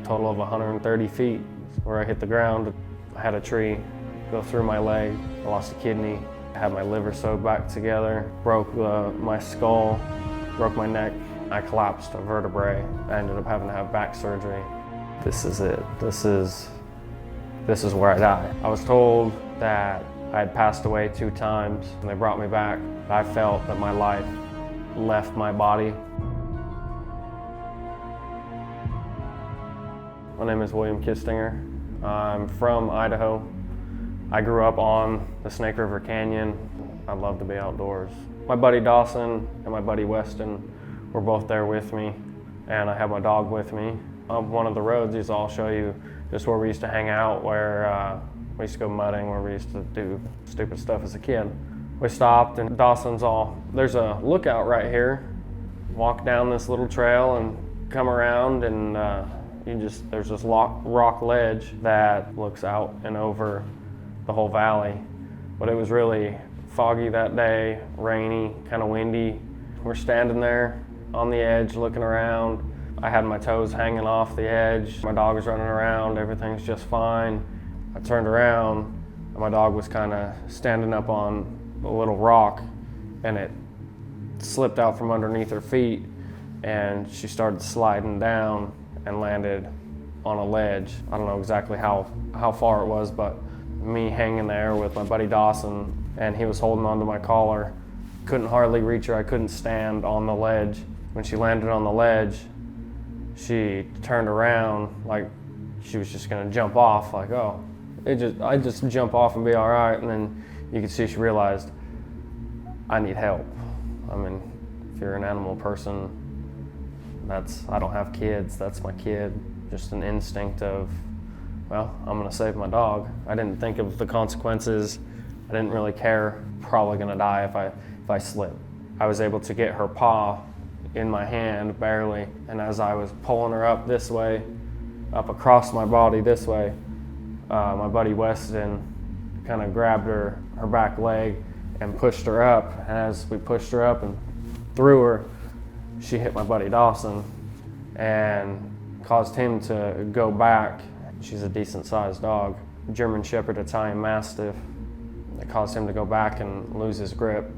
a total of 130 feet. Where I hit the ground, I had a tree go through my leg. I lost a kidney. I had my liver sewed back together, broke my skull, broke my neck. I collapsed a vertebrae. I ended up having to have back surgery. This is it. This is where I die. I was told that I had passed away 2 times and they brought me back. I felt that my life left my body. My name is William Kistinger. I'm from Idaho. I grew up on the Snake River Canyon. I love to be outdoors. My buddy Dawson and my buddy Weston were both there with me, and I had my dog with me. On one of the roads, I'll show you just where we used to hang out, where we used to go mudding, where we used to do stupid stuff as a kid. We stopped and Dawson's there's a lookout right here. Walk down this little trail and come around and there's this rock ledge that looks out and over the whole valley. But it was really foggy that day, rainy, kind of windy. We're standing there on the edge looking around. I had my toes hanging off the edge. My dog was running around, everything's just fine. I turned around and my dog was kind of standing up on a little rock and it slipped out from underneath her feet and she started sliding down and landed on a ledge. I don't know exactly how far it was, but me hanging there with my buddy Dawson, and he was holding onto my collar. Couldn't hardly reach her, I couldn't stand on the ledge. When she landed on the ledge, she turned around like she was just gonna jump off, like, oh, I just jump off and be all right, and then you could see she realized, I need help. I mean, if you're an animal person, I don't have kids, that's my kid. Just an instinct of, well, I'm gonna save my dog. I didn't think of the consequences. I didn't really care. Probably gonna die if I slip. I was able to get her paw in my hand, barely, and as I was pulling her up this way, up across my body this way, my buddy Weston kind of grabbed her back leg and pushed her up, and as we pushed her up and threw her, she hit my buddy Dawson and caused him to go back. She's a decent sized dog, German Shepherd Italian Mastiff. It caused him to go back and lose his grip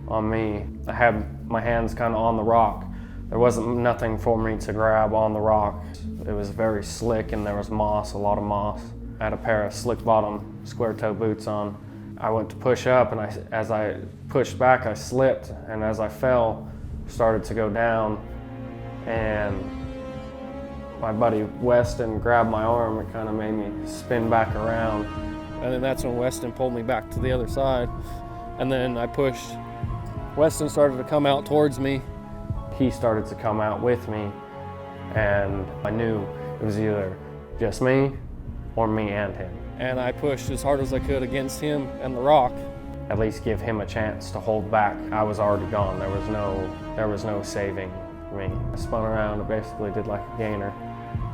on me. I had my hands kind of on the rock. There wasn't nothing for me to grab on the rock. It was very slick and there was moss, a lot of moss. I had a pair of slick bottom square toe boots on. I went to push up and as I pushed back, I slipped, and as I fell, started to go down, and my buddy Weston grabbed my arm. It kind of made me spin back around. And then that's when Weston pulled me back to the other side. And then I pushed. Weston started to come out towards me. He started to come out with me. And I knew it was either just me or me and him. And I pushed as hard as I could against him and the rock. At least give him a chance to hold back. I was already gone. There was no saving me. I spun around and basically did like a gainer.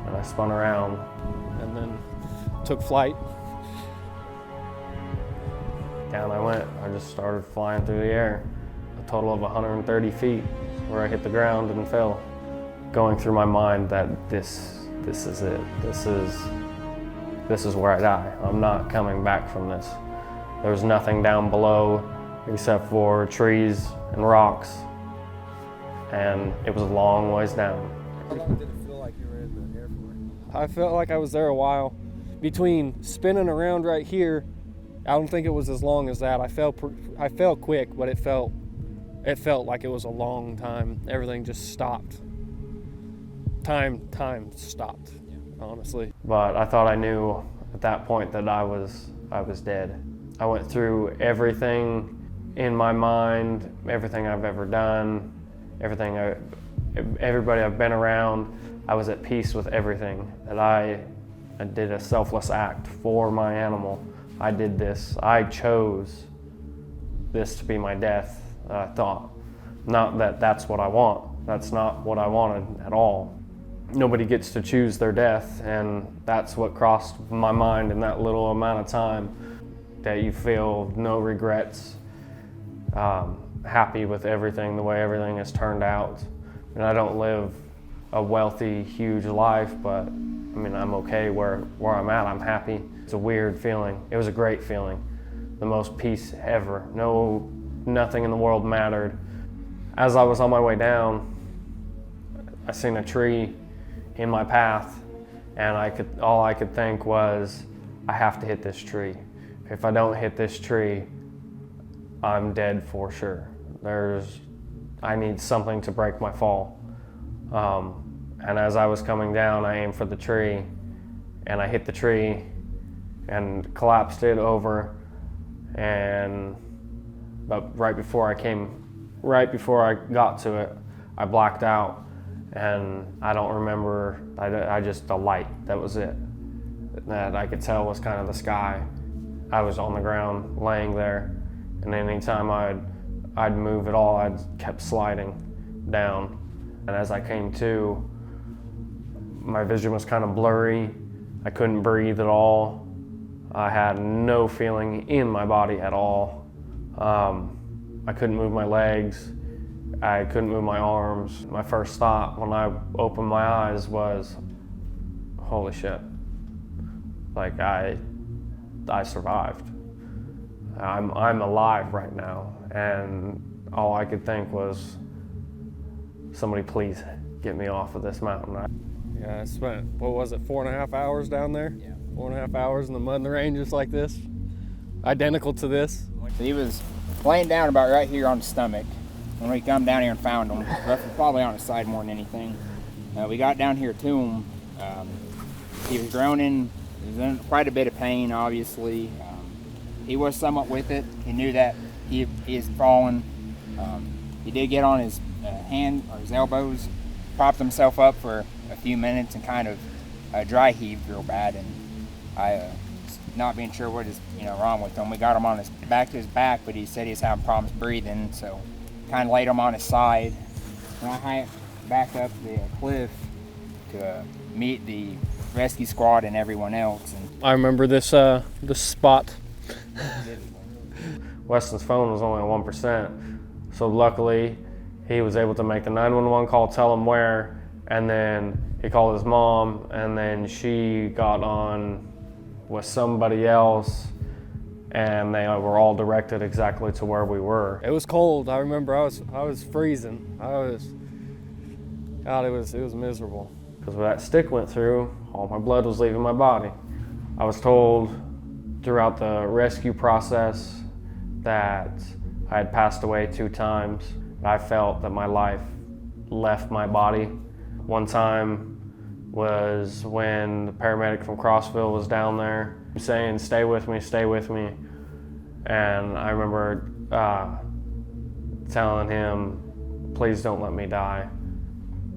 And I spun around and then took flight. Down I went. I just started flying through the air. A total of 130 feet where I hit the ground and fell. Going through my mind that this is it. This is where I die. I'm not coming back from this. There was nothing down below except for trees and rocks, and it was a long ways down. How long did it feel like you were in the air for? I felt like I was there a while. Between spinning around right here, I don't think it was as long as that. I fell quick, but it felt like it was a long time. Everything just stopped. Time stopped, honestly. But I thought I knew at that point that I was dead. I went through everything in my mind, everything I've ever done, everybody I've been around. I was at peace with everything. That I did a selfless act for my animal. I did this. I chose this to be my death. I thought, not that that's what I want. That's not what I wanted at all. Nobody gets to choose their death, and that's what crossed my mind in that little amount of time. That you feel no regrets, happy with everything, the way everything has turned out. And I don't live a wealthy, huge life, but I mean, I'm okay where I'm at. I'm happy. It's a weird feeling. It was a great feeling. The most peace ever. Nothing in the world mattered. As I was on my way down, I seen a tree in my path, and all I could think was, I have to hit this tree. If I don't hit this tree, I'm dead for sure. I need something to break my fall. And as I was coming down, I aimed for the tree, and I hit the tree and collapsed it over. But right before I got to it, I blacked out, and I don't remember. The light. That was it. That I could tell was kind of the sky. I was on the ground, laying there, and anytime I'd move at all, I kept sliding down. And as I came to, my vision was kind of blurry. I couldn't breathe at all. I had no feeling in my body at all. I couldn't move my legs. I couldn't move my arms. My first thought when I opened my eyes was, holy shit. Like I survived. I'm alive right now. And all I could think was, somebody please get me off of this mountain. Yeah, I spent, what was it, 4.5 hours down there? Yeah. 4.5 hours in the mud and the rain just like this. Identical to this. He was laying down about right here on his stomach when we come down here and found him. Probably on his side more than anything. We got down here to him. He was groaning. He was in quite a bit of pain, obviously. He was somewhat with it. He knew that he is fallen. He did get on his hand or his elbows, propped himself up for a few minutes and kind of dry heaved real bad. And I, not being sure what is wrong with him, we got him on his back, but he said he was having problems breathing, so kind of laid him on his side. And I hiked back up the cliff to meet the rescue squad and everyone else. And I remember this spot. Weston's phone was only on 1%, so luckily he was able to make the 911 call, tell him where, and then he called his mom, and then she got on with somebody else, and they were all directed exactly to where we were. It was cold. I remember I was freezing. God, it was miserable. Because where that stick went through, all my blood was leaving my body. I was told throughout the rescue process that I had passed away 2 times. I felt that my life left my body. One time was when the paramedic from Crossville was down there saying, stay with me, stay with me. And I remember telling him, please don't let me die.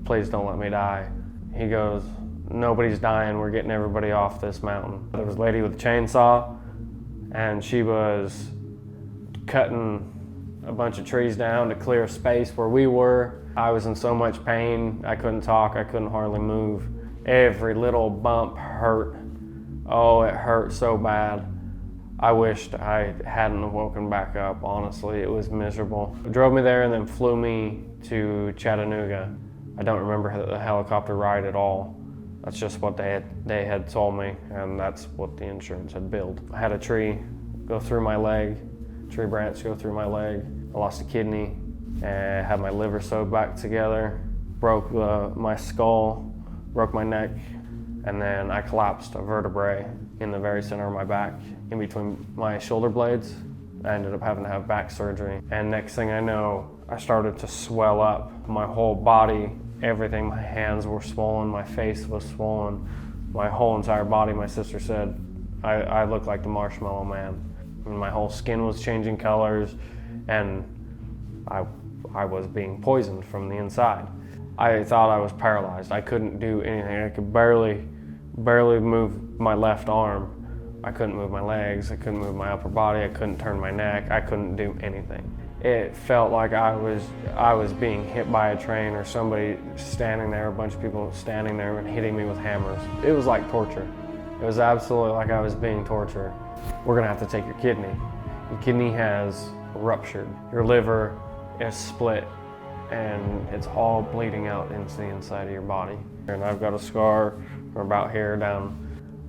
Please don't let me die. He goes, nobody's dying, we're getting everybody off this mountain. There was a lady with a chainsaw, and she was cutting a bunch of trees down to clear space where we were. I was in so much pain, I couldn't talk, I couldn't hardly move. Every little bump hurt. Oh, it hurt so bad. I wished I hadn't woken back up, honestly. It was miserable. It drove me there and then flew me to Chattanooga. I don't remember the helicopter ride at all. That's just what they had told me, and that's what the insurance had billed. I had a tree go through my leg, tree branch go through my leg. I lost a kidney, and had my liver sewed back together, broke my skull, broke my neck, and then I collapsed a vertebrae in the very center of my back, in between my shoulder blades. I ended up having to have back surgery. And next thing I know, I started to swell up. My whole body, everything, my hands were swollen, my face was swollen, my whole entire body, my sister said, I looked like the Marshmallow Man. And my whole skin was changing colors, and I was being poisoned from the inside. I thought I was paralyzed. I couldn't do anything. I could barely move my left arm. I couldn't move my legs. I couldn't move my upper body. I couldn't turn my neck. I couldn't do anything. It felt like I was being hit by a train, or somebody standing there, a bunch of people standing there and hitting me with hammers. It was like torture. It was absolutely like I was being tortured. We're gonna have to take your kidney. Your kidney has ruptured. Your liver is split, and it's all bleeding out into the inside of your body. And I've got a scar from about here down.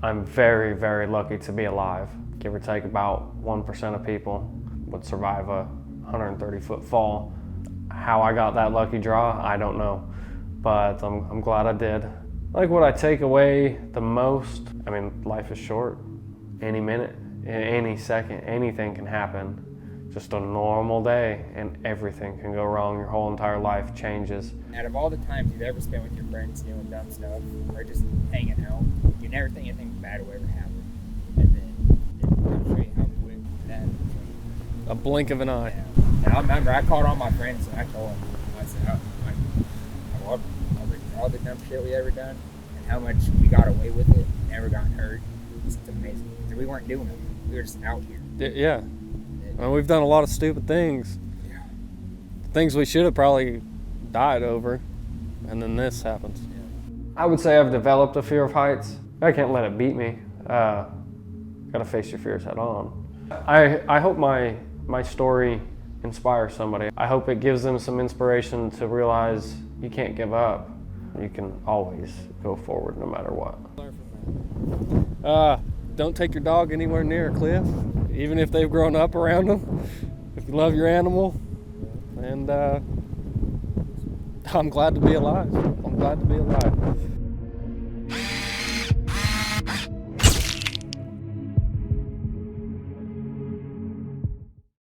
I'm very, very lucky to be alive. Give or take about 1% of people would survive a 130-foot fall. How I got that lucky draw, I don't know, but I'm glad I did. Like what I take away the most, I mean, life is short. Any minute, any second, anything can happen. Just a normal day and everything can go wrong. Your whole entire life changes. Out of all the times you've ever spent with your friends doing dumb stuff or just hanging out, you never think anything bad will ever happen. And then I'll show you how quick that happens. A blink of an eye. Yeah. And I remember I called all my friends and I told them, I said, all the dumb shit we ever done and how much we got away with it, never got hurt. It's amazing. So we weren't doing it. We were just out here. Yeah. I mean, we've done a lot of stupid things. Yeah. Things we should have probably died over, and then this happens. I would say I've developed a fear of heights. I can't let it beat me. Gotta face your fears head on. I hope my story inspires somebody. I hope it gives them some inspiration to realize you can't give up. You can always go forward no matter what. Don't take your dog anywhere near a cliff, even if they've grown up around them. If you love your animal, and I'm glad to be alive. I'm glad to be alive.